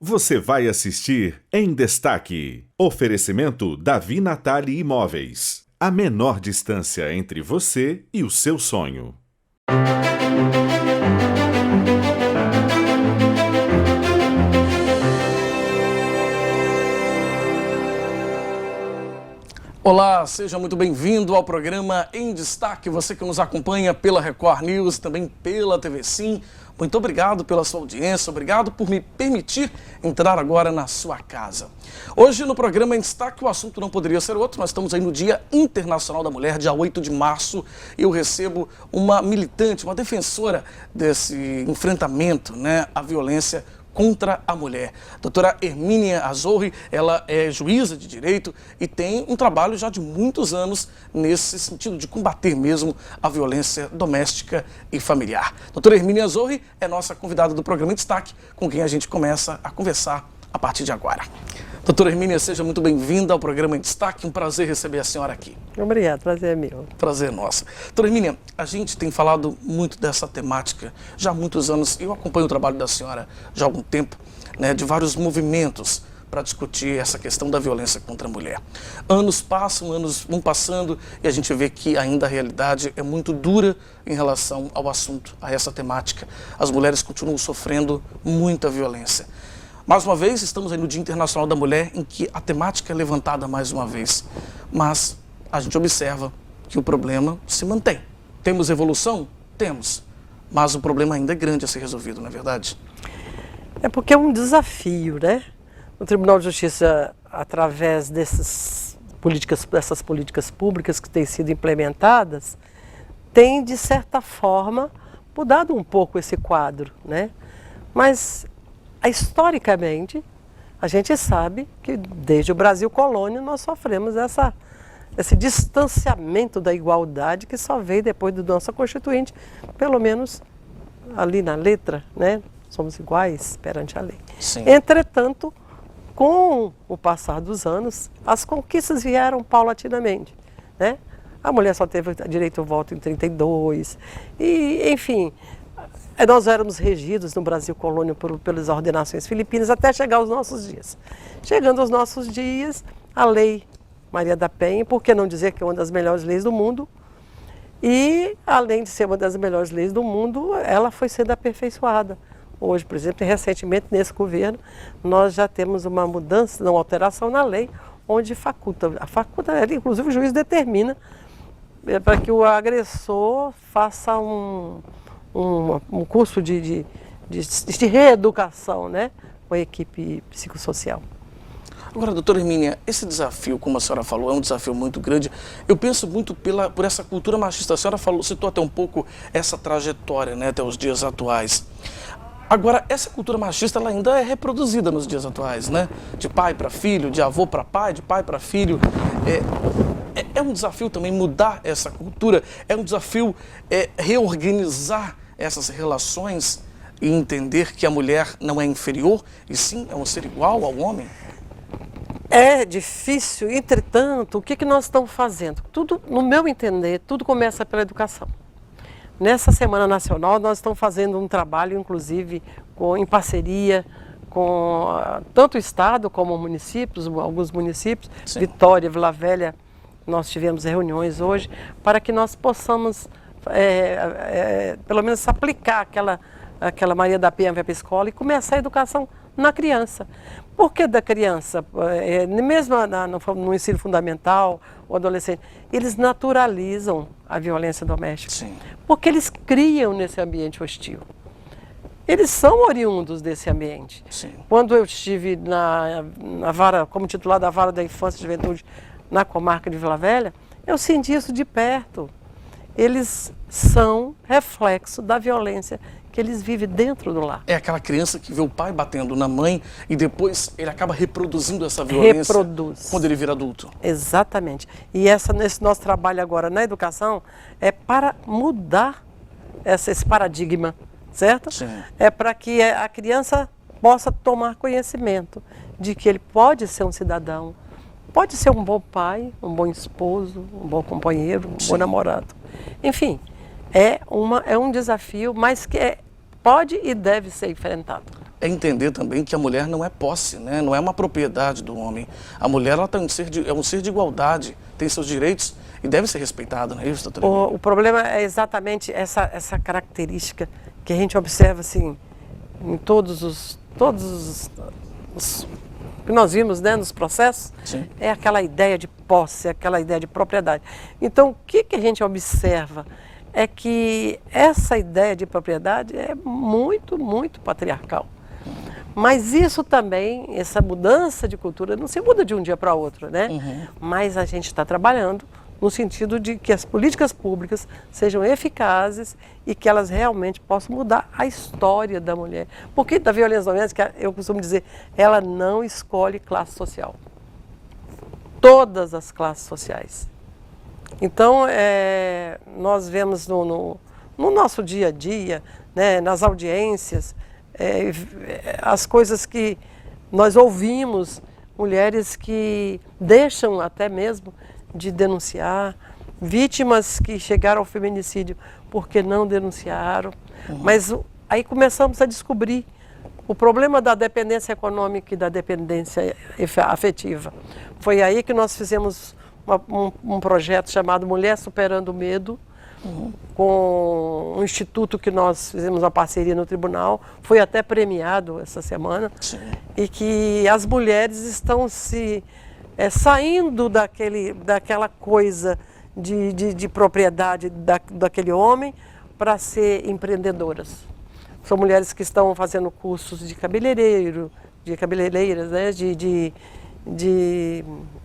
Você vai assistir Em Destaque. Oferecimento Davi Natali Imóveis. A menor distância entre você e o seu sonho. Olá, seja muito bem-vindo ao programa Em Destaque. Você que nos acompanha pela Record News, também pela TV Sim. Muito obrigado pela sua audiência, obrigado por me permitir entrar agora na sua casa. Hoje no programa Em Destaque o assunto não poderia ser outro, nós estamos aí no Dia Internacional da Mulher, dia 8 de março, e eu recebo uma militante, uma defensora desse enfrentamento, à violência contra a mulher. Doutora Hermínia Azorri, ela é juíza de direito e tem um trabalho já de muitos anos nesse sentido de combater mesmo a violência doméstica e familiar. Doutora Hermínia Azorri é nossa convidada do programa em Destaque, com quem a gente começa a conversar a partir de agora. Doutora Hermínia, seja muito bem-vinda ao programa em Destaque, um prazer receber a senhora aqui. Obrigada, prazer é meu. Prazer nosso. Doutora Hermínia, a gente tem falado muito dessa temática já há muitos anos, eu acompanho o trabalho da senhora já há algum tempo, de vários movimentos para discutir essa questão da violência contra a mulher. Anos passam, anos vão passando e a gente vê que ainda a realidade é muito dura em relação ao assunto, a essa temática. As mulheres continuam sofrendo muita violência. Mais uma vez, estamos aí no Dia Internacional da Mulher, em que a temática é levantada mais uma vez. Mas a gente observa que o problema se mantém. Temos evolução? Temos. Mas o problema ainda é grande a ser resolvido, não é verdade? É porque é um desafio, O Tribunal de Justiça, através dessas políticas públicas que têm sido implementadas, tem, de certa forma, mudado um pouco esse quadro, Mas historicamente, a gente sabe que desde o Brasil colônia nós sofremos esse distanciamento da igualdade que só veio depois do nossa Constituinte, pelo menos ali na letra, Somos iguais perante a lei. Sim. Entretanto, com o passar dos anos, as conquistas vieram paulatinamente, A mulher só teve direito ao voto em 32, e enfim. Nós éramos regidos no Brasil colônia pelas ordenações filipinas até chegar aos nossos dias. Chegando aos nossos dias, a Lei Maria da Penha, por que não dizer que é uma das melhores leis do mundo? E, além de ser uma das melhores leis do mundo, ela foi sendo aperfeiçoada. Hoje, por exemplo, recentemente, nesse governo, nós já temos uma mudança, uma alteração na lei, onde faculta, inclusive o juiz determina para que o agressor faça um curso de reeducação, com a equipe psicossocial. Agora, doutora Hermínia, esse desafio, como a senhora falou, é um desafio muito grande. Eu penso muito por essa cultura machista. A senhora citou até um pouco essa trajetória, até os dias atuais. Agora, essa cultura machista ela ainda é reproduzida nos dias atuais, De pai para filho, de avô para pai, de pai para filho. É um desafio também mudar essa cultura, é um desafio reorganizar essas relações e entender que a mulher não é inferior, e sim é um ser igual ao homem? É difícil, entretanto, o que nós estamos fazendo? Tudo, no meu entender, tudo começa pela educação. Nessa Semana Nacional, nós estamos fazendo um trabalho, inclusive, em parceria com tanto o Estado como municípios, alguns municípios, sim. Vitória, Vila Velha, nós tivemos reuniões hoje, para que nós possamos, pelo menos, aplicar aquela Maria da Penha para a escola e começar a educação na criança. Por que da criança? Mesmo no ensino fundamental, o adolescente, eles naturalizam a violência doméstica. Sim. Porque eles criam nesse ambiente hostil. Eles são oriundos desse ambiente. Sim. Quando eu estive na vara, como titular da Vara da Infância e Juventude na comarca de Vila Velha, eu senti isso de perto. Eles são reflexo da violência que eles vivem dentro do lar. É aquela criança que vê o pai batendo na mãe e depois ele acaba reproduzindo essa violência quando ele vira adulto. Exatamente. E nesse nosso trabalho agora na educação é para mudar esse paradigma, certo? Sim. É para que a criança possa tomar conhecimento de que ele pode ser um cidadão, pode ser um bom pai, um bom esposo, um bom companheiro, um bom namorado. Enfim, é um desafio, mas que pode e deve ser enfrentado. é entender também que a mulher não é posse, né? Não é uma propriedade do homem. A mulher ela é um ser de igualdade, tem seus direitos e deve ser respeitada, não é isso, doutora? O problema é exatamente essa característica que a gente observa assim, em todos os que nós vimos, né, nos processos. Sim. É aquela ideia de posse, aquela ideia de propriedade. Então, o que a gente observa é que essa ideia de propriedade é muito, muito patriarcal. Mas isso também, essa mudança de cultura, não se muda de um dia para outro, né? Mas a gente está trabalhando no sentido de que as políticas públicas sejam eficazes e que elas realmente possam mudar a história da mulher. Porque da violência doméstica, eu costumo dizer, ela não escolhe classe social. Todas as classes sociais. Então, nós vemos no nosso dia a dia, né, nas audiências, as coisas que nós ouvimos, mulheres que deixam até mesmo de denunciar, vítimas que chegaram ao feminicídio porque não denunciaram. Mas aí começamos a descobrir o problema da dependência econômica e da dependência afetiva. Foi aí que nós fizemos um projeto chamado Mulher Superando o Medo, com um instituto que nós fizemos uma parceria no tribunal, foi até premiado essa semana. Sim. E que as mulheres estão saindo daquela coisa de propriedade daquele homem para ser empreendedoras. São mulheres que estão fazendo cursos de cabeleireiras, né, de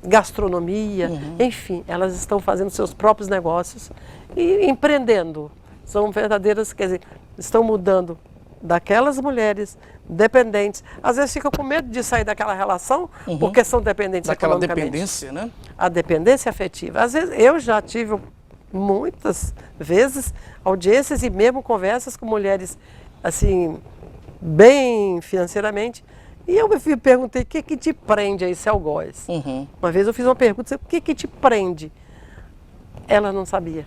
gastronomia, enfim, elas estão fazendo seus próprios negócios e empreendendo. São verdadeiras, quer dizer, estão mudando daquelas mulheres dependentes. Às vezes ficam com medo de sair daquela relação, porque são dependentes economicamente. Daquela dependência, né? A dependência afetiva. Às vezes, eu já tive muitas vezes audiências e mesmo conversas com mulheres, assim, bem financeiramente, e eu me perguntei, o que te prende a esse algoz? Uma vez eu fiz uma pergunta, o que te prende? Ela não sabia.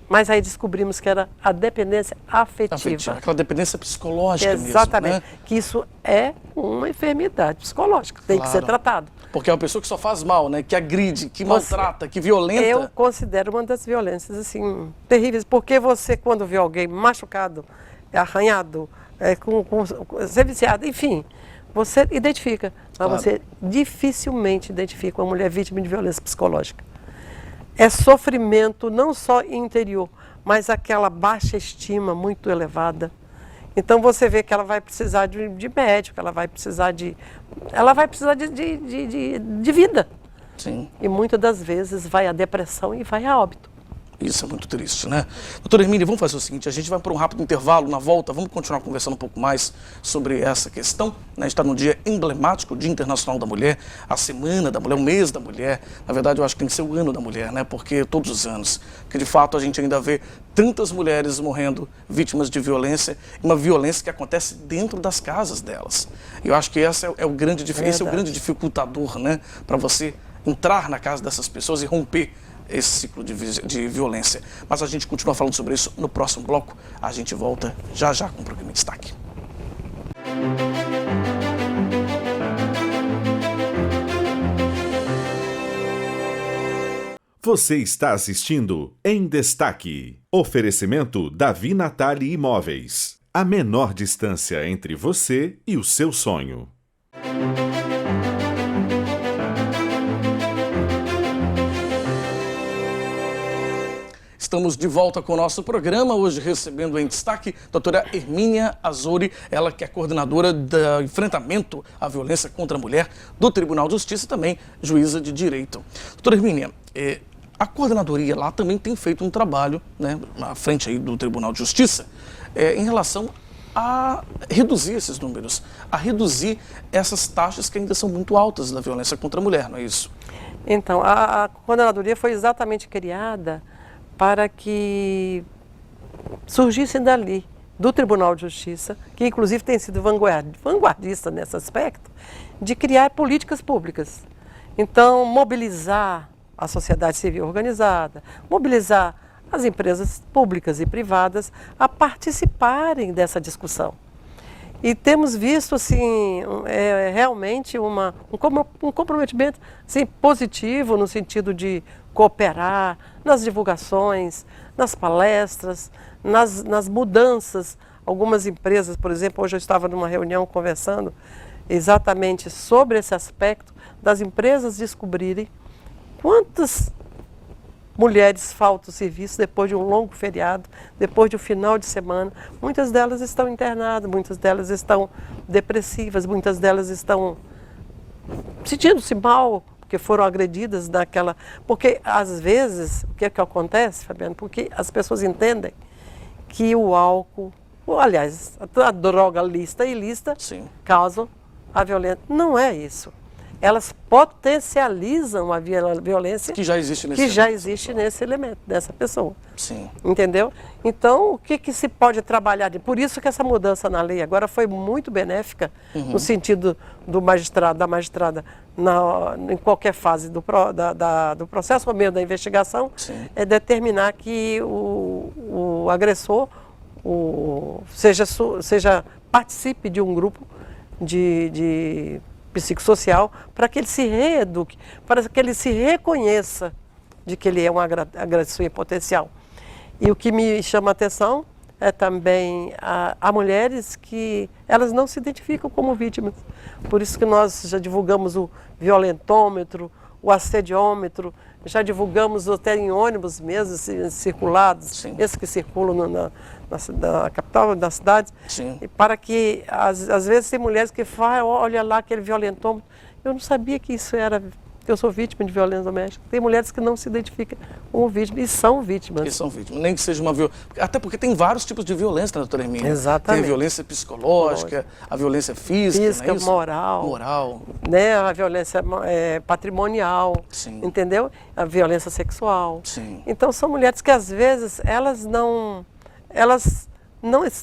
Mas aí descobrimos que era a dependência afetiva. Aquela dependência psicológica. Exatamente. Mesmo, né? Que isso é uma enfermidade psicológica, tem que ser tratado. Porque é uma pessoa que só faz mal, né? Que agride, que maltrata, que violenta. Eu considero uma das violências, assim, terríveis. Porque você, quando vê alguém machucado, arranhado, ser viciado, enfim, você identifica. Mas você dificilmente identifica uma mulher vítima de violência psicológica. É sofrimento não só interior, mas aquela baixa estima muito elevada. Então você vê que ela vai precisar de médico, ela vai precisar de vida. Sim. E muitas das vezes vai à depressão e vai a óbito. Isso é muito triste, né? Doutora Hermínia, vamos fazer o seguinte, a gente vai para um rápido intervalo, na volta, vamos continuar conversando um pouco mais sobre essa questão, né? A gente está num dia emblemático, o Dia Internacional da Mulher, a Semana da Mulher, o mês da mulher. Na verdade, eu acho que tem que ser o ano da mulher, né? Porque todos os anos, porque de fato a gente ainda vê tantas mulheres morrendo vítimas de violência, uma violência que acontece dentro das casas delas. E eu acho que esse é o grande dificultador, né? Para você entrar na casa dessas pessoas e romper esse ciclo de violência. Mas a gente continua falando sobre isso no próximo bloco. A gente volta já já com o programa em destaque. Você está assistindo Em Destaque. Oferecimento Davi Natali Imóveis. A menor distância entre você e o seu sonho. Estamos de volta com o nosso programa, hoje recebendo em destaque a doutora Hermínia Azori, ela que é coordenadora do enfrentamento à violência contra a mulher do Tribunal de Justiça e também juíza de direito. Doutora Hermínia, a coordenadoria lá também tem feito um trabalho, né, à frente aí do Tribunal de Justiça, em relação a reduzir esses números, a reduzir essas taxas que ainda são muito altas da violência contra a mulher, não é isso? Então, a coordenadoria foi exatamente criada para que surgissem dali, do Tribunal de Justiça, que inclusive tem sido vanguardista nesse aspecto, de criar políticas públicas. Então, mobilizar a sociedade civil organizada, mobilizar as empresas públicas e privadas a participarem dessa discussão. E temos visto assim, realmente um comprometimento assim, positivo no sentido de cooperar nas divulgações, nas palestras, nas mudanças. Algumas empresas, por exemplo, hoje eu estava numa reunião conversando exatamente sobre esse aspecto das empresas descobrirem quantas mulheres faltam serviço depois de um longo feriado, depois de um final de semana. Muitas delas estão internadas, muitas delas estão depressivas, muitas delas estão sentindo-se mal porque foram agredidas naquela... Porque, às vezes, o que é que acontece, Fabiano? Porque as pessoas entendem que o álcool, aliás, a droga lista e ilícita causam a violência. Não é isso. Elas potencializam a violência que já existe nesse elemento, dessa pessoa. Sim. Entendeu? Então, o que se pode trabalhar? Por isso que essa mudança na lei agora foi muito benéfica, no sentido do magistrado, da magistrada, em qualquer fase do processo, ou mesmo da investigação, é determinar que o agressor participe de um grupo de psicossocial, para que ele se reeduque, para que ele se reconheça de que ele é um agressor em potencial. E o que me chama a atenção é também há mulheres que elas não se identificam como vítimas. Por isso que nós já divulgamos o violentômetro, o assediômetro, já divulgamos até em ônibus mesmo, circulados, esses que circulam na capital, nas cidades, para que, às vezes, tem mulheres que falam, olha lá aquele violentômetro, eu não sabia que isso era, eu sou vítima de violência doméstica. Tem mulheres que não se identificam como vítimas e são vítimas. Nem que seja uma violência, até porque tem vários tipos de violência, né, doutora Hermínia? Exatamente. Tem a violência psicológica, a violência física, não é isso? moral, né? A violência patrimonial, entendeu? A violência sexual. Então são mulheres que às vezes elas não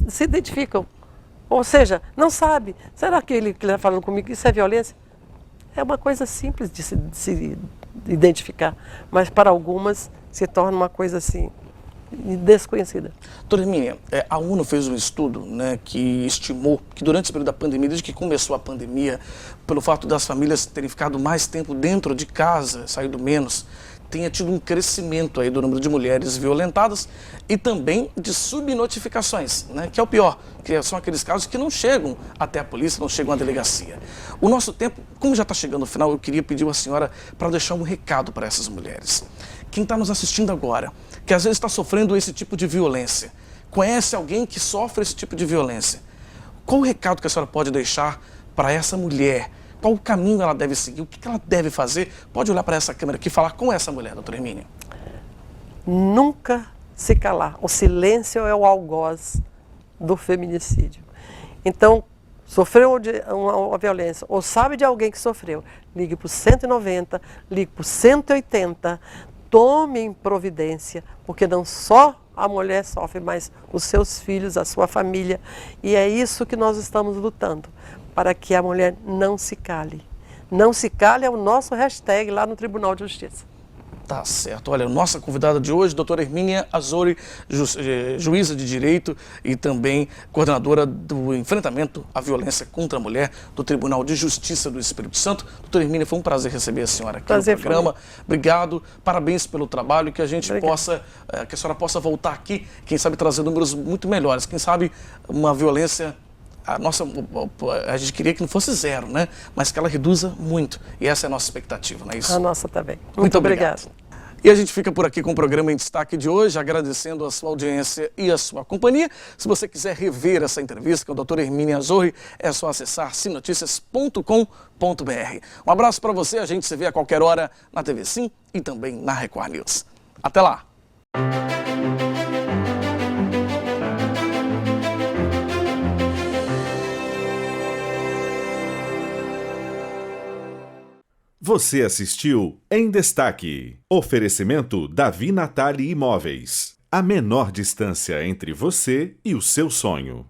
se identificam, ou seja, não sabe. Será que ele está falando comigo isso é violência? É uma coisa simples de se identificar, mas para algumas se torna uma coisa assim, desconhecida. Doutora Hermínia, a ONU fez um estudo, né, que estimou que durante esse período da pandemia, desde que começou a pandemia, pelo fato das famílias terem ficado mais tempo dentro de casa, saído menos, tenha tido um crescimento aí do número de mulheres violentadas e também de subnotificações, né, que é o pior, que são aqueles casos que não chegam até a polícia, não chegam à delegacia. O nosso tempo, como já está chegando ao final, eu queria pedir à senhora para deixar um recado para essas mulheres. Quem está nos assistindo agora, que às vezes está sofrendo esse tipo de violência, conhece alguém que sofre esse tipo de violência, qual o recado que a senhora pode deixar para essa mulher? Qual o caminho ela deve seguir? O que ela deve fazer? Pode olhar para essa câmera aqui e falar com essa mulher, doutora Hermínia. Nunca se calar. O silêncio é o algoz do feminicídio. Então, sofreu uma violência ou sabe de alguém que sofreu, ligue para o 190, ligue para o 180, tomem providência, porque não só a mulher sofre, mas os seus filhos, a sua família. E é isso que nós estamos lutando, para que a mulher não se cale. Não se cale é o nosso hashtag lá no Tribunal de Justiça. Tá certo. Olha, nossa convidada de hoje, doutora Hermínia Azori, juíza de direito e também coordenadora do enfrentamento à violência contra a mulher do Tribunal de Justiça do Espírito Santo. Doutora Hermínia, foi um prazer receber a senhora aqui no programa. Obrigado, parabéns pelo trabalho, que a gente possa, que a senhora possa voltar aqui, quem sabe trazer números muito melhores, quem sabe uma violência... A gente queria que não fosse zero, né? Mas que ela reduza muito. E essa é a nossa expectativa, não é isso? A nossa também. Muito obrigado. E a gente fica por aqui com o programa em destaque de hoje, agradecendo a sua audiência e a sua companhia. Se você quiser rever essa entrevista com a doutora Hermínia Azori, é só acessar simnoticias.com.br. Um abraço para você, a gente se vê a qualquer hora na TV Sim e também na Record News. Até lá! Você assistiu Em Destaque. Oferecimento Davi Natali Imóveis. A menor distância entre você e o seu sonho.